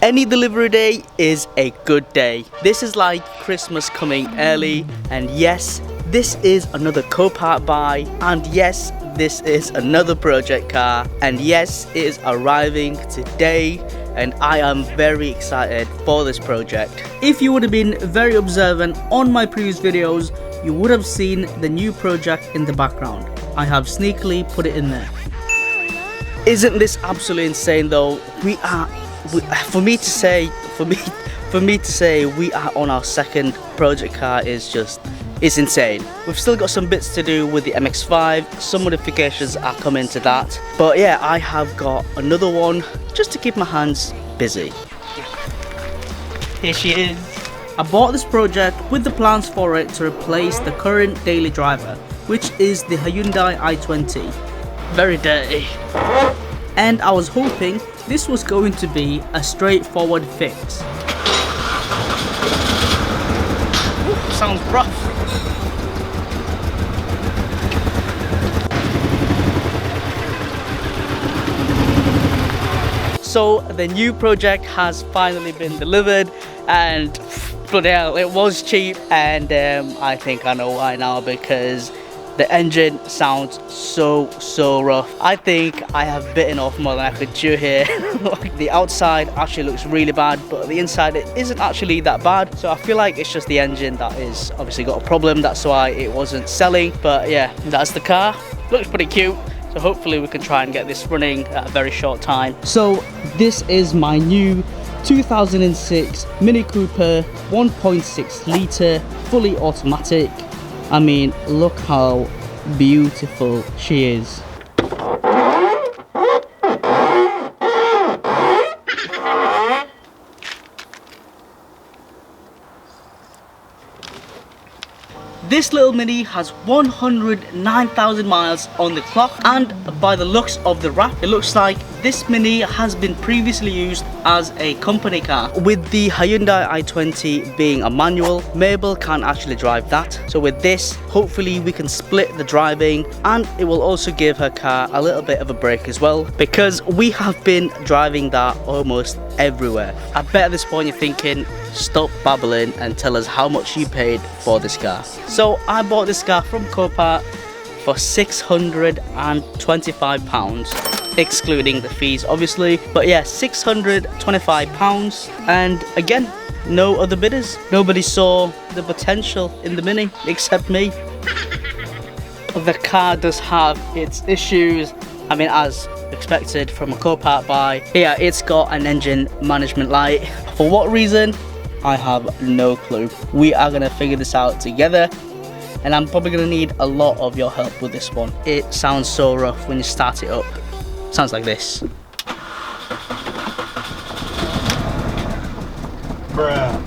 Any delivery day is a good day. This is like Christmas coming early, and yes, this is another Copart buy, and yes, this is another project car, and yes, it is arriving today, and I am very excited for this project. If you would have been very observant on my previous videos, you would have seen the new project in the background. I have sneakily put it in there. Isn't this absolutely insane though? For me to say we are on our second project car is insane. We've still got some bits to do with the MX-5, some modifications are coming to that, but yeah, I have got another one just to keep my hands busy. Here she is. I bought this project with the plans for it to replace the current daily driver, which is the Hyundai i20. Very dirty. And I was hoping this was going to be a straightforward fix. Ooh, sounds rough. So the new project has finally been delivered, and bloody hell, it was cheap, and I think I know why now, because the engine sounds so rough. I think I have bitten off more than I could chew here. Like, the outside actually looks really bad, but the inside it isn't actually that bad. So I feel like it's just the engine that is obviously got a problem. That's why it wasn't selling. But yeah, that's the car. Looks pretty cute. So hopefully we can try and get this running at a very short time. So this is my new 2006 Mini Cooper 1.6 litre fully automatic. I mean, look how beautiful she is. This little Mini has 109,000 miles on the clock, and by the looks of the wrap, it looks like this Mini has been previously used as a company car. With the Hyundai i20 being a manual, Mabel can't actually drive that. So with this, hopefully we can split the driving, and it will also give her car a little bit of a break as well, because we have been driving that almost everywhere. I bet at this point you're thinking, stop babbling and tell us how much you paid for this car. So I bought this car from Copart for £625, excluding the fees obviously, but yeah, £625, and again, no other bidders. Nobody saw the potential in the Mini except me. The car does have its issues, I mean, as expected from a Copart buy. Yeah, it's got an engine management light. For what reason? I have no clue. We are gonna figure this out together, and I'm probably gonna need a lot of your help with this one. It sounds so rough when you start it up. Sounds like this. Bruh.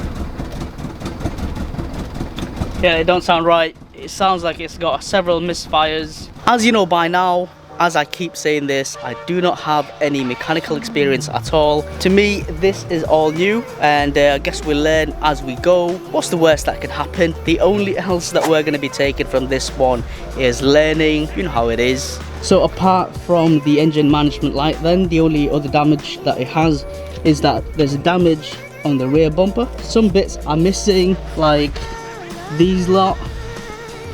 Yeah, it don't sound right. It sounds like it's got several misfires. As you know by now, as I keep saying this, I do not have any mechanical experience at all. To me, this is all new, and I guess we'll learn as we go. What's the worst that can happen? The only else that we're going to be taking from this one is learning. You know how it is. So apart from the engine management light, then the only other damage that it has is that there's a damage on the rear bumper. Some bits are missing, like these lot.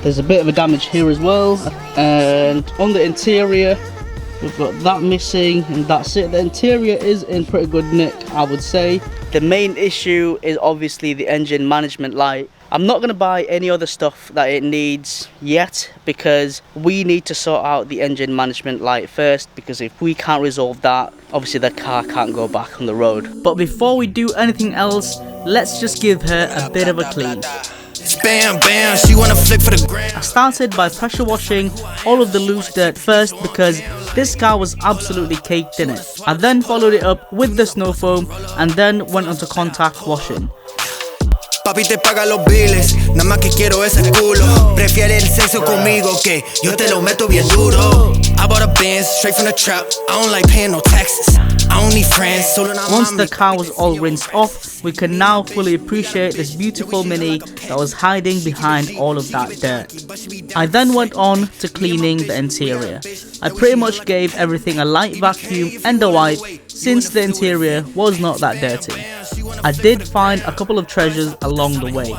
There's a bit of a damage here as well, and on the interior we've got that missing, and that's it. The interior is in pretty good nick, I would say. The main issue is obviously the engine management light. I'm not going to buy any other stuff that it needs yet, because we need to sort out the engine management light first, because if we can't resolve that, obviously the car can't go back on the road. But before we do anything else, let's just give her a bit of a clean. Bam, bam, she wanna flick for the grand. I started by pressure washing all of the loose dirt first, because this car was absolutely caked in it. I then followed it up with the snow foam, and then went on to contact washing. Papi te paga los biles, nada más que quiero ese culo. Prefiere el sexo conmigo que yo te lo meto bien duro. I bought a Benz straight from the trap. I don't like paying no taxes. I don't need friends. Once the car was all rinsed off, we can now fully appreciate this beautiful Mini that was hiding behind all of that dirt. I then went on to cleaning the interior. I pretty much gave everything a light vacuum and a wipe since the interior was not that dirty. I did find a couple of treasures along the way.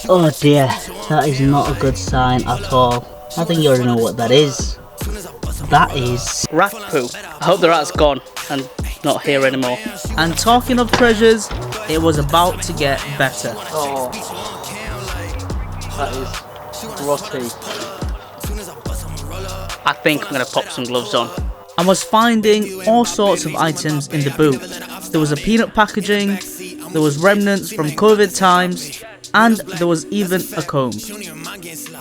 Oh dear, that is not a good sign at all. I think you already know what that is. That is rat poo. I hope the rat's gone and not here anymore. And talking of treasures, it was about to get better. Oh, that is rotty. I think I'm gonna pop some gloves on. I was finding all sorts of items in the boot. There was a peanut packaging, there was remnants from COVID times, and there was even a comb.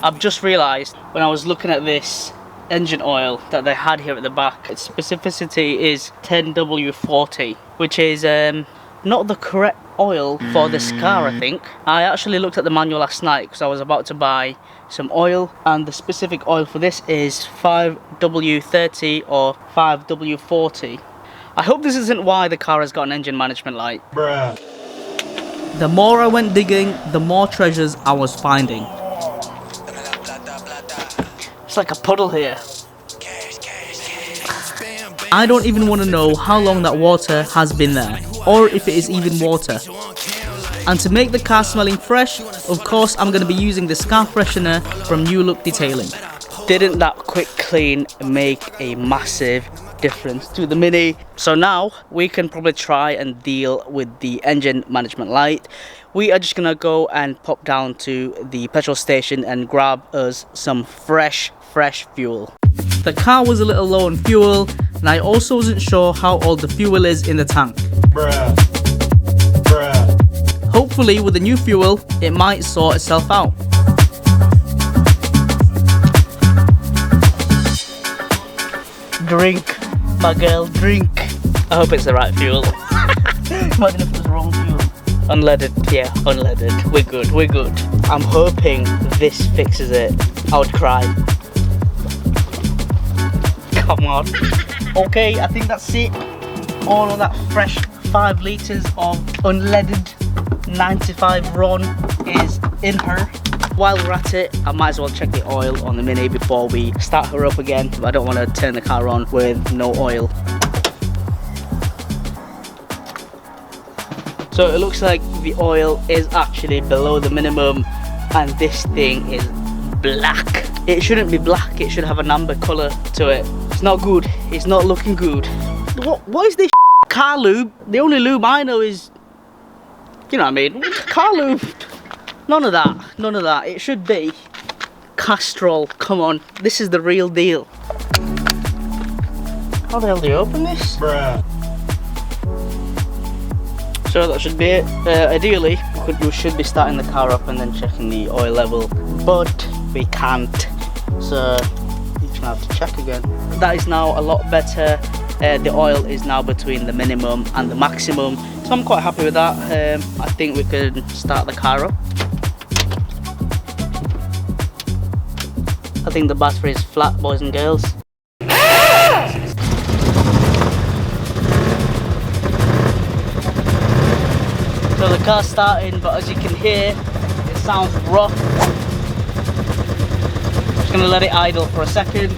I've just realised when I was looking at this engine oil that they had here at the back, its specificity is 10W40, which is not the correct oil for this car, I think. I actually looked at the manual last night because I was about to buy some oil, and the specific oil for this is 5W30 or 5W40. I hope this isn't why the car has got an engine management light. Bruh. The more I went digging, the more treasures I was finding. It's like a puddle here. I don't even want to know how long that water has been there, or if it is even water. And to make the car smelling fresh, of course I'm going to be using the car freshener from New Look Detailing. Didn't that quick clean make a massive difference to the Mini? So now we can probably try and deal with the engine management light. We are just gonna go and pop down to the petrol station and grab us some fresh fuel. The car was a little low on fuel, and I also wasn't sure how old the fuel is in the tank. Bruh. Hopefully with the new fuel it might sort itself out. Drink, my girl, drink. I hope it's the right fuel. Imagine if it was the wrong fuel. Unleaded, yeah, unleaded. We're good. I'm hoping this fixes it. I would cry. Come on. Okay, I think that's it. All of that fresh 5 litres of unleaded 95 RON is in her. While we're at it, I might as well check the oil on the Mini before we start her up again. I don't want to turn the car on with no oil. So it looks like the oil is actually below the minimum, and this thing is black. It shouldn't be black, it should have an amber colour to it. It's not good, it's not looking good. What is this car lube? The only lube I know is, you know what I mean, car lube. None of that. It should be Castrol. Come on, this is the real deal. How the hell do you open this? Bruh. So that should be it. Ideally, we should be starting the car up and then checking the oil level, but we can't. So we're gonna have to check again. That is now a lot better. The oil is now between the minimum and the maximum, so I'm quite happy with that. I think we can start the car up. I think the battery is flat, boys and girls. So the car's starting, but as you can hear, it sounds rough. Just gonna let it idle for a second.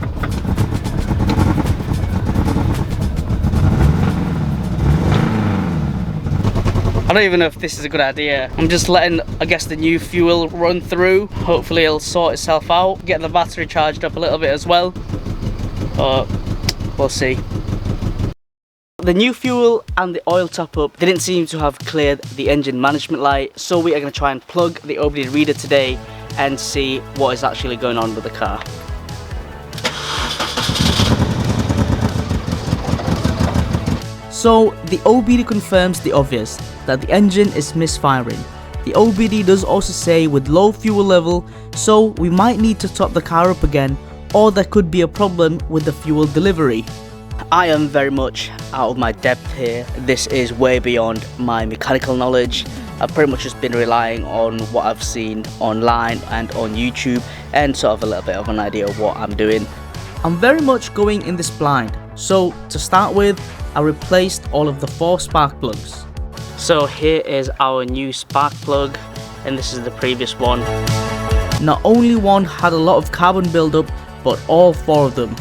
I don't even know if this is a good idea. I'm just letting, I guess, the new fuel run through. Hopefully it'll sort itself out. Get the battery charged up a little bit as well. But we'll see. The new fuel and the oil top up didn't seem to have cleared the engine management light, so we are going to try and plug the OBD reader today and see what is actually going on with the car. So the OBD confirms the obvious, that the engine is misfiring. The OBD does also say with low fuel level, so we might need to top the car up again, or there could be a problem with the fuel delivery. I am very much out of my depth here. This is way beyond my mechanical knowledge. I've pretty much just been relying on what I've seen online and on YouTube, and sort of a little bit of an idea of what I'm doing. I'm very much going in this blind, so to start with, I replaced all of the 4 spark plugs. So here is our new spark plug, and this is the previous one. Not only one had a lot of carbon buildup, but all 4 of them.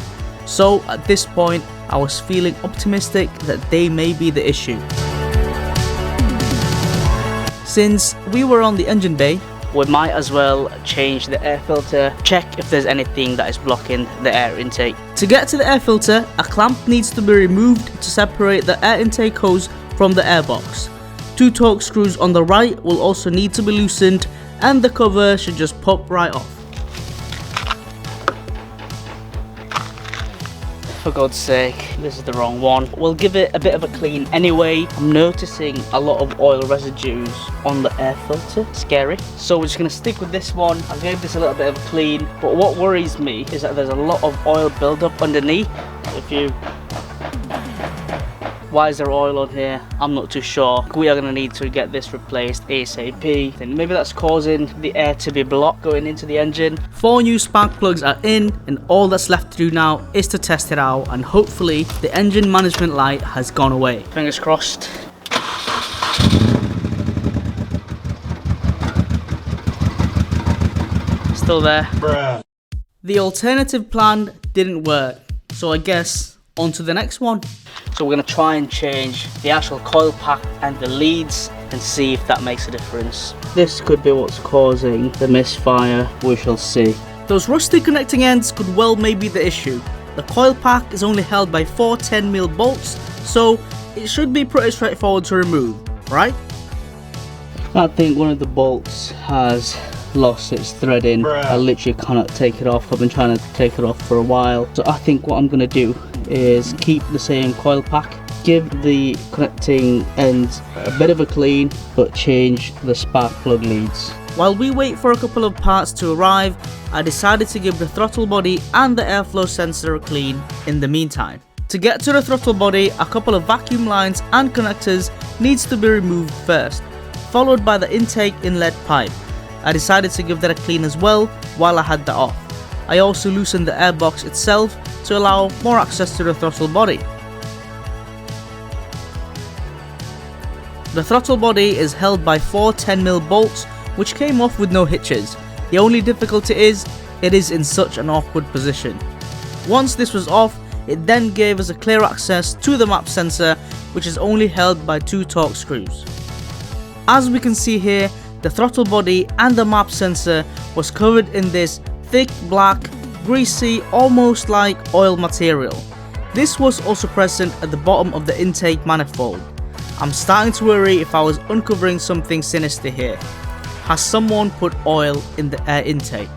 So at this point, I was feeling optimistic that they may be the issue. Since we were on the engine bay, we might as well change the air filter, check if there's anything that is blocking the air intake. To get to the air filter, a clamp needs to be removed to separate the air intake hose from the airbox. 2 torque screws on the right will also need to be loosened, and the cover should just pop right off. For God's sake, this is the wrong one. We'll give it a bit of a clean anyway. I'm noticing a lot of oil residues on the air filter. Scary. So we're just going to stick with this one. I gave this a little bit of a clean, but what worries me is that there's a lot of oil buildup underneath. Why is there oil on here? I'm not too sure. We are going to need to get this replaced ASAP. Then maybe that's causing the air to be blocked going into the engine. 4 new spark plugs are in, and all that's left to do now is to test it out, and hopefully the engine management light has gone away. Fingers crossed. Still there. Bruh. The alternative plan didn't work, so I guess on to the next one. So we're going to try and change the actual coil pack and the leads and see if that makes a difference. This could be what's causing the misfire, we shall see. Those rusty connecting ends could well may be the issue. The coil pack is only held by 4 10mm bolts, so it should be pretty straightforward to remove, right? I think one of the bolts has lost its threading. Bruh. I literally cannot take it off. I've been trying to take it off for a while. So I think what I'm going to do is keep the same coil pack, give the connecting ends a bit of a clean, but change the spark plug leads. While we wait for a couple of parts to arrive, I decided to give the throttle body and the airflow sensor a clean in the meantime. To get to the throttle body, a couple of vacuum lines and connectors needs to be removed first, followed by the intake inlet pipe. I decided to give that a clean as well while I had that off. I also loosened the airbox itself to allow more access to the throttle body. The throttle body is held by 4 10mm bolts, which came off with no hitches. The only difficulty is, it is in such an awkward position. Once this was off, it then gave us a clear access to the map sensor, which is only held by 2 torque screws. As we can see here, the throttle body and the map sensor was covered in this thick black, greasy, almost like oil material. This was also present at the bottom of the intake manifold. I'm starting to worry if I was uncovering something sinister here. Has someone put oil in the air intake?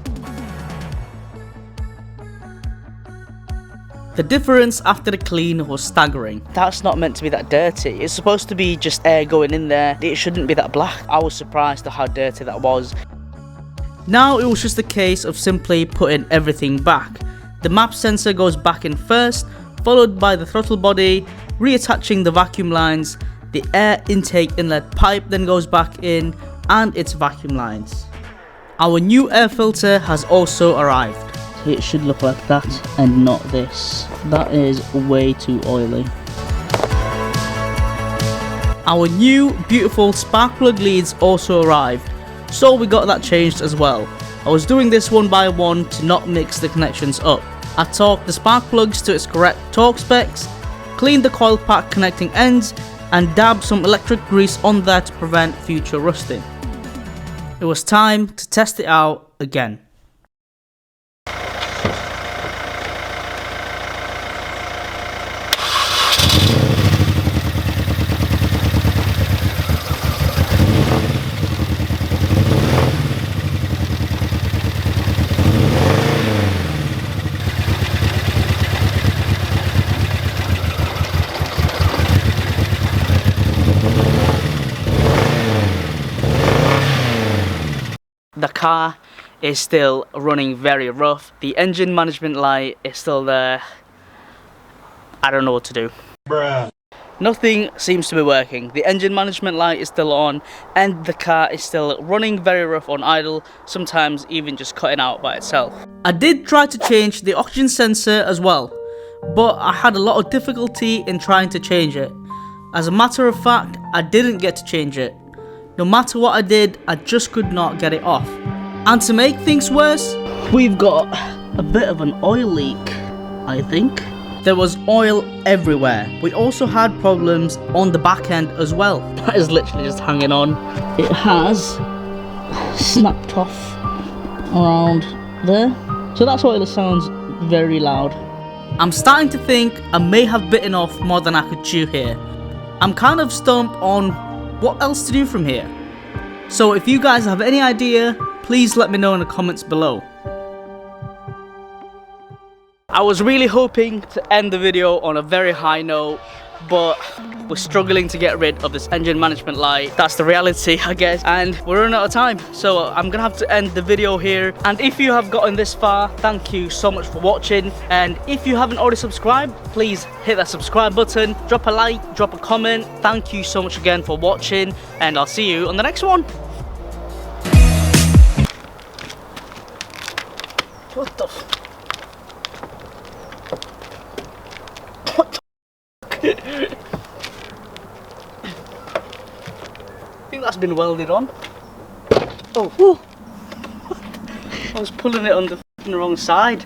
The difference after the clean was staggering. That's not meant to be that dirty. It's supposed to be just air going in there. It shouldn't be that black. I was surprised at how dirty that was. Now it was just a case of simply putting everything back. The map sensor goes back in first, followed by the throttle body, reattaching the vacuum lines. The air intake inlet pipe then goes back in, and its vacuum lines. Our new air filter has also arrived. It should look like that and not this. That is way too oily. Our new beautiful spark plug leads also arrived, so we got that changed as well. I was doing this one by one to not mix the connections up. I torqued the spark plugs to its correct torque specs, cleaned the coil pack connecting ends, and dabbed some electric grease on there to prevent future rusting. It was time to test it out again. The car is still running very rough. The engine management light is still there. I don't know what to do. Bruh. Nothing seems to be working. The engine management light is still on and the car is still running very rough on idle, sometimes even just cutting out by itself. I did try to change the oxygen sensor as well, but I had a lot of difficulty in trying to change it. As a matter of fact, I didn't get to change it. No matter what I did, I just could not get it off. And to make things worse, we've got a bit of an oil leak, I think. There was oil everywhere. We also had problems on the back end as well. That is literally just hanging on. It has snapped off around there. So that's why it sounds very loud. I'm starting to think I may have bitten off more than I could chew here. I'm kind of stumped on what else to do from here. So if you guys have any idea, please let me know in the comments below. I was really hoping to end the video on a very high note, but we're struggling to get rid of this engine management light. That's the reality, I guess, and we're running out of time. So I'm gonna have to end the video here. And if you have gotten this far, thank you so much for watching. And if you haven't already subscribed, please hit that subscribe button, drop a like, drop a comment. Thank you so much again for watching, and I'll see you on the next one. What the f— I think that's been welded on. Oh, I was pulling it on the wrong side.